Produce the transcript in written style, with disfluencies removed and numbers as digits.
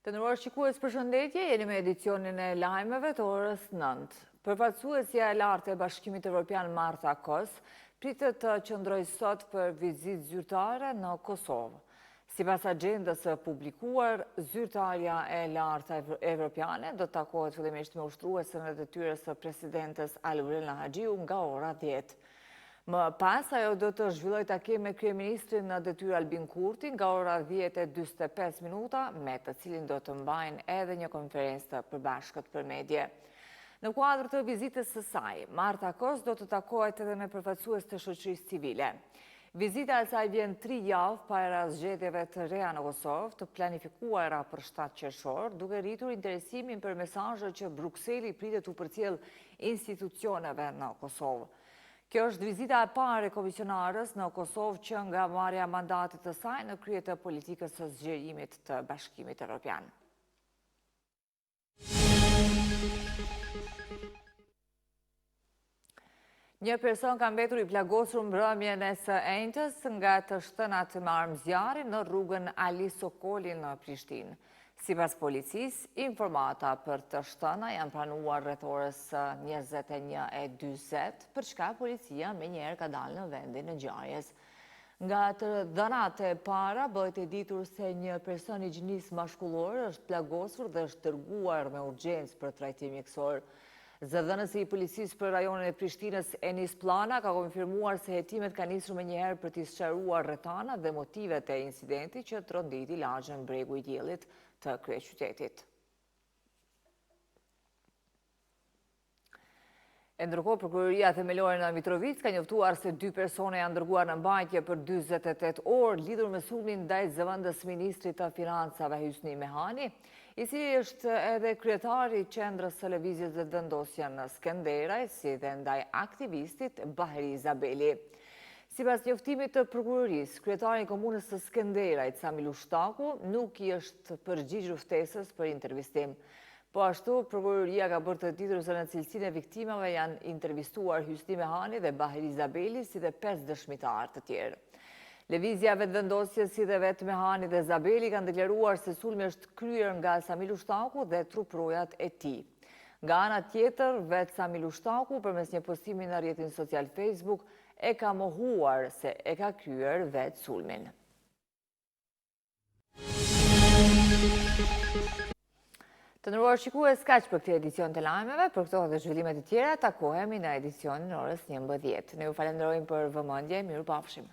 Të nderuar shikues, përshëndetje, jeni me edicionin e lajmeve të orës 9. Përfaqësuesja e lartë e Bashkimit Evropian Marta Kos pritet të qëndrojë sot për vizitë zyrtare në Kosovë. Sipas agjendës së publikuar, zyrtarja e lartë evropiane do të takohet fillimisht me ushtruesën e detyrës së presidentes Alvira Haxhiu nga ora 10. Më pas, ajo do të zhvilloj takim me kryeministrin në detyrë Albin Kurti nga ora 10:45, me të cilin do të mbajnë edhe një konferencë të përbashkët për medje. Në kuadër të vizitës së saj, Marta Kos do të takohet edhe me përfaqësues të shoqërisë civile. Vizita e saj vjen 3 javë para zgjedhjeve të reja në Kosovë, të planifikuara për 7 qershor, duke rritur interesimin për mesazhet që Brukseli pritet u përcjell institucioneve në Kosovë. Kjo është vizita e parë e komisionarës në Kosovë që nga marrja e mandatit të saj në krye të politikës së zgjerimit të Bashkimit Evropian. Një person ka mbetur i plagosur mbrëmjen e së enjtës nga të shtënat me armëzjarri në rrugën Ali Sokoli në Prishtinë. Sipas policisë, informata për të shtëna janë pranuar rreth orës 21:40, për çka policia menjëherë ka dalë në vendin e ngjarjes. Nga të dhënat e para bëhet e ditur se një person i gjinisë mashkullore është plagosur dhe është dërguar me urgjencë për trajtim mjekësor. Zëdhënësi i policisë për rajonin e Prishtinës, Enis Plana, ka konfirmuar se hetimet ka nisur menjëherë për t'i sqaruar rrethanat dhe motivet e incidentit që tronditi lagjën Bregu i Diellit të kryeqytetit. Ndërkohë, Prokuroria Themelore në Mitrovic ka njoftuar se 2 persone janë dërguar në mbajtje për 48 orë lidhur me sulmin ndaj zëvendës ministrit të financave Hysni Mehani, i cili është edhe kryetari i qendrës së lëvizjes dhe vendosja në Skenderaj, si dhe ndaj aktivistit Bahri Izabeli. Sipas njoftimit të prokurorisë, kryetari i komunës së Skenderajt, Sami Lushtaku, nuk i është përgjigjur ftesës për intervistim. Po ashtu, prokuroria ka bërë të ditur se në cilësinë e viktimave janë intervistuar Hysni Mehani dhe Bahri Izabeli, si dhe 5 dëshmitarë të tjerë. Lëvizja vetëvendosjes si dhe vetë Mehani dhe Zabeli kanë deklaruar se sulmi është kryer nga Sami Lushtaku dhe truprojat e tij. Nga ana tjetër, vetë Sami Lushtaku, përmes një postimi në rrjetin social Facebook, e ka mohuar se e ka kryer vetë sulmin. Të nderuar shikues, kaq për këtë edicion të lajmeve. Për këto dhe zhvillimet e tjera, takohemi në edicionin orës 11. Ne ju falenderojmë për vëmendje. Mirupafshim.